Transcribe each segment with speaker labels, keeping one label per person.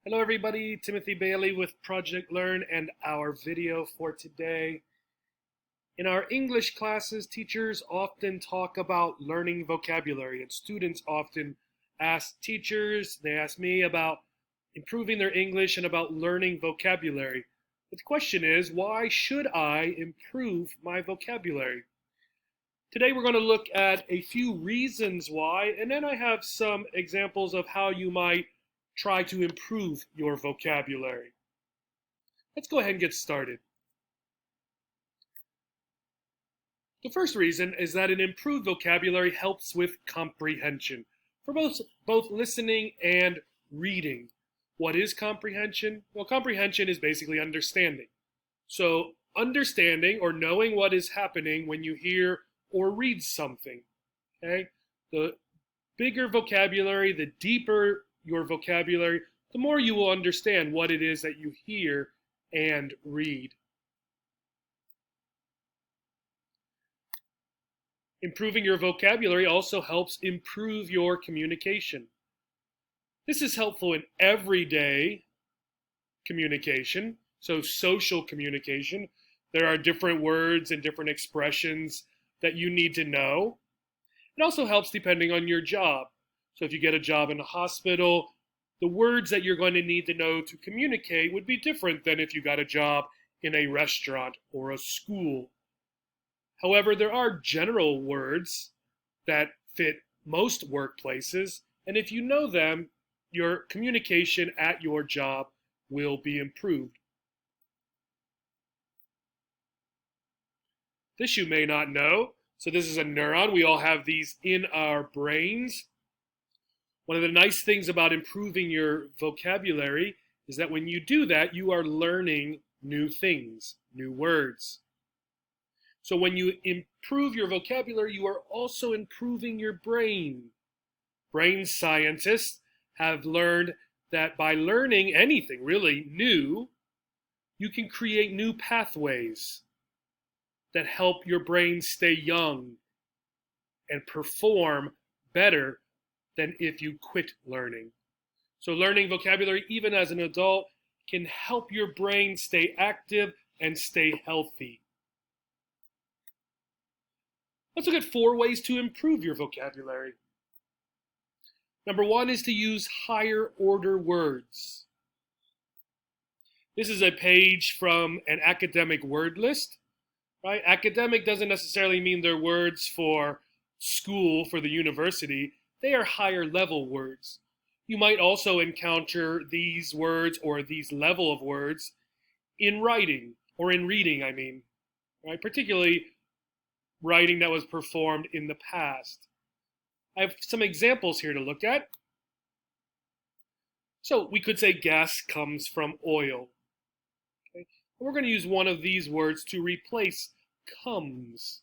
Speaker 1: Hello everybody, Timothy Bailey with Project Learn and our video for today. In our English classes, teachers often talk about learning vocabulary, and students often ask teachers, they ask me about improving their English and about learning vocabulary. But the question is, why should I improve my vocabulary? Today we're going to look at a few reasons why, and then I have some examples of how you might try to improve your vocabulary. Let's go ahead and get started. The first reason is that an improved vocabulary helps with comprehension for both listening and reading. What is comprehension? Well, comprehension is basically understanding. So understanding or knowing what is happening when you hear or read something. Okay? The bigger vocabulary, the deeper your vocabulary, the more you will understand what it is that you hear and read. Improving your vocabulary also helps improve your communication. This is helpful in everyday communication, so social communication. There are different words and different expressions that you need to know. It also helps depending on your job. So if you get a job in a hospital, the words that you're going to need to know to communicate would be different than if you got a job in a restaurant or a school. However, there are general words that fit most workplaces, and if you know them, your communication at your job will be improved. This you may not know. So this is a neuron. We all have these in our brains. One of the nice things about improving your vocabulary is that when you do that, you are learning new things, new words. So when you improve your vocabulary, you are also improving your brain. Brain scientists have learned that by learning anything really new, you can create new pathways that help your brain stay young and perform better than if you quit learning. So learning vocabulary, even as an adult, can help your brain stay active and stay healthy. Let's look at 4 ways to improve your vocabulary. Number 1 is to use higher order words. This is a page from an academic word list. Right? Academic doesn't necessarily mean they're words for school, for the university. They are higher level words. You might also encounter these words or these level of words in writing or in reading, right? Particularly writing that was performed in the past. I have some examples here to look at. So we could say gas comes from oil. Okay? We're going to use one of these words to replace comes.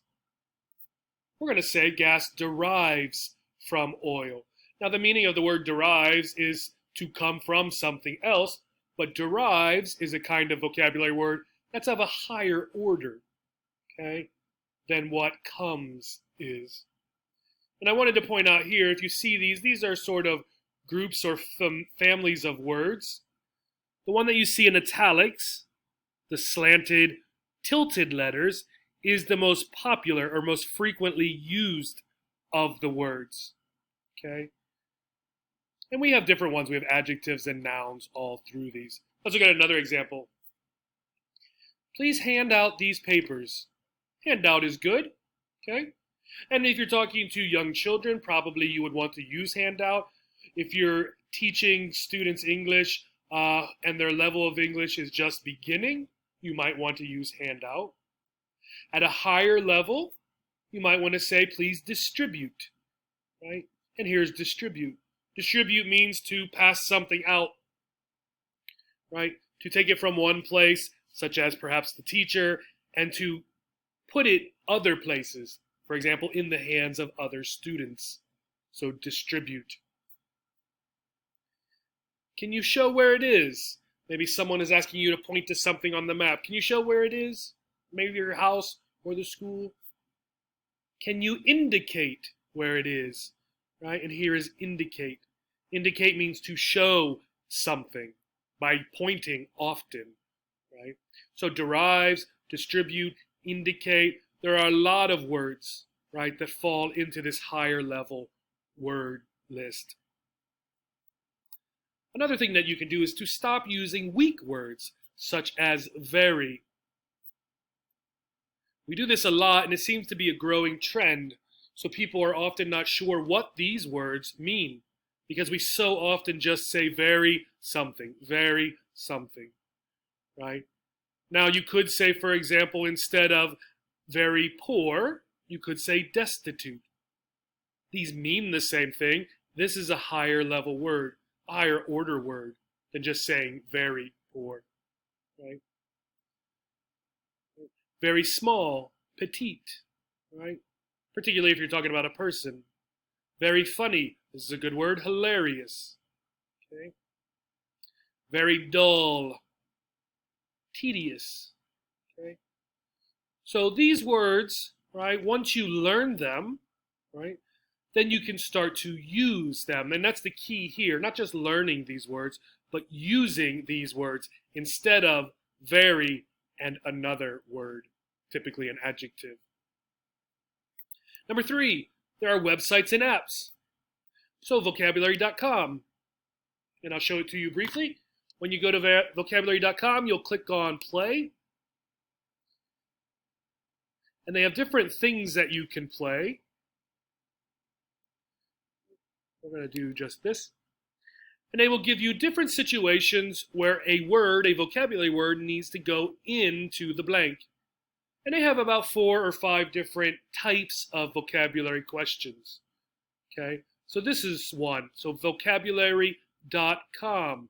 Speaker 1: We're going to say gas derives from oil. Now the meaning of the word derives is to come from something else, but derives is a kind of vocabulary word that's of a higher order, okay, than what comes is. And I wanted to point out here, if you see these are sort of groups or families of words. The one that you see in italics, the slanted, tilted letters, is the most popular or most frequently used of the words. Okay? And we have different ones. We have adjectives and nouns all through these. Let's look at another example. Please hand out these papers. Handout is good. Okay? And if you're talking to young children, probably you would want to use handout. If you're teaching students English and their level of English is just beginning, you might want to use handout. At a higher level, you might want to say, please distribute, right? And here's distribute. Distribute means to pass something out, right? To take it from one place, such as perhaps the teacher, and to put it other places, for example, in the hands of other students. So distribute. Can you show where it is? Maybe someone is asking you to point to something on the map. Can you show where it is? Maybe your house or the school. Can you indicate where it is? Right? And here is indicate. Indicate means to show something. by pointing often, right? So derives, distribute, indicate, there are a lot of words, right, that fall into this higher level word list. Another thing that you can do is to stop using weak words, such as very. We do this a lot, and it seems to be a growing trend, so people are often not sure what these words mean, because we so often just say very, something, right? Now, you could say, for example, instead of very poor, you could say destitute. These mean the same thing. This is a higher level word, a higher order word than just saying very poor, right? Very small, petite, right? Particularly if you're talking about a person. Very funny, this is a good word, hilarious, okay? Very dull, tedious, okay? So these words, right, once you learn them, right, then you can start to use them. And that's the key here, not just learning these words, but using these words instead of very and another word, typically an adjective. Number 3, there are websites and apps. So Vocabulary.com, and I'll show it to you briefly. When you go to Vocabulary.com, you'll click on play. And they have different things that you can play. We're going to do just this. And they will give you different situations where a word, a vocabulary word, needs to go into the blank. And they have about 4 or 5 different types of vocabulary questions. Okay, so this is one. So Vocabulary.com.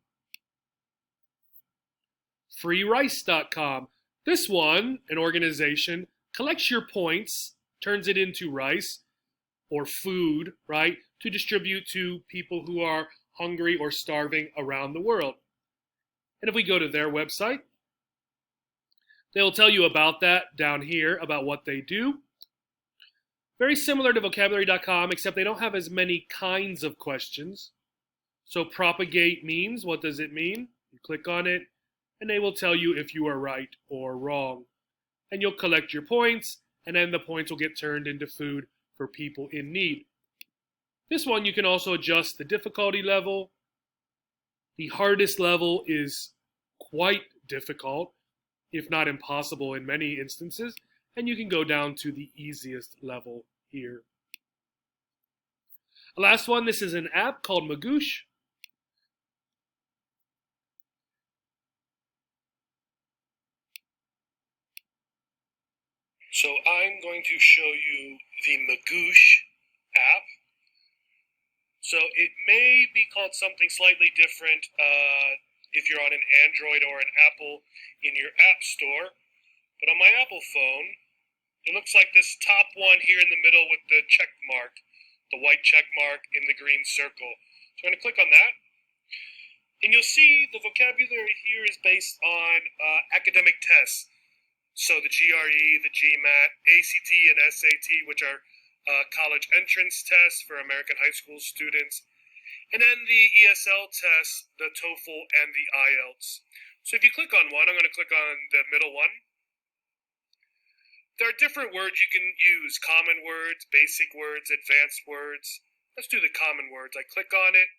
Speaker 1: Freericecom. This one, an organization, collects your points, turns it into rice or food, right, to distribute to people who are hungry or starving around the world. And if we go to their website, they'll tell you about that down here, about what they do. Very similar to Vocabulary.com, except they don't have as many kinds of questions. So propagate means, what does it mean? You click on it, and they will tell you if you are right or wrong. And you'll collect your points, and then the points will get turned into food for people in need. This one, you can also adjust the difficulty level. The hardest level is quite difficult, if not impossible in many instances, and you can go down to the easiest level here. The last one, this is an app called Magoosh. So I'm going to show you the Magoosh app. So it may be called something slightly different if you're on an Android or an Apple in your app store. But on my Apple phone, it looks like this top one here in the middle with the check mark, the white check mark in the green circle. So I'm going to click on that. And you'll see the vocabulary here is based on academic tests. So the GRE, the GMAT, ACT, and SAT, which are college entrance tests for American high school students. And then the ESL tests, the TOEFL, and the IELTS. So if you click on one, I'm going to click on the middle one. There are different words you can use, common words, basic words, advanced words. Let's do the common words. I click on it.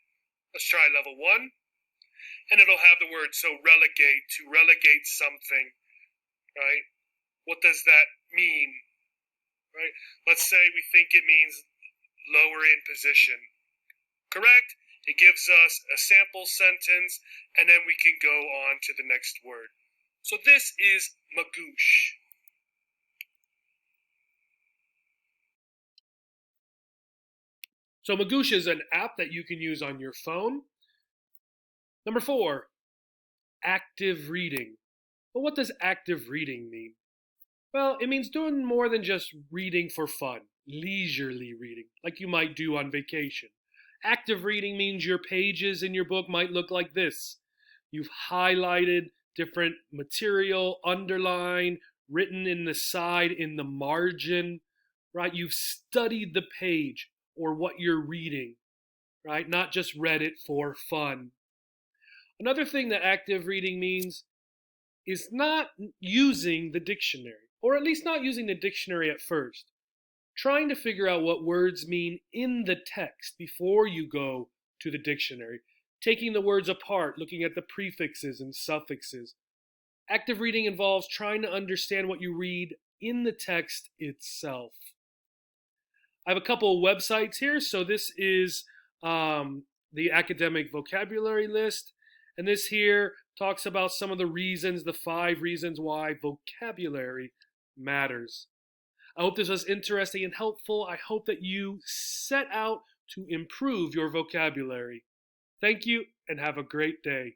Speaker 1: Let's try level 1. And it'll have the word, so relegate, to relegate something, right? What does that mean, right? Let's say we think it means lower in position. Correct? It gives us a sample sentence, and then we can go on to the next word. So this is Magoosh. So Magoosh is an app that you can use on your phone. Number 4, active reading. Well, what does active reading mean? Well, it means doing more than just reading for fun, leisurely reading, like you might do on vacation. Active reading means your pages in your book might look like this. You've highlighted different material, underlined, written in the side, in the margin, right? You've studied the page or what you're reading, right? Not just read it for fun. Another thing that active reading means is not using the dictionary, or at least not using the dictionary at first. Trying to figure out what words mean in the text before you go to the dictionary. Taking the words apart, looking at the prefixes and suffixes. Active reading involves trying to understand what you read in the text itself. I have a couple of websites here. So this is the academic vocabulary list. And this here talks about some of the reasons, the 5 reasons why vocabulary matters. I hope this was interesting and helpful. I hope that you set out to improve your vocabulary. Thank you and have a great day.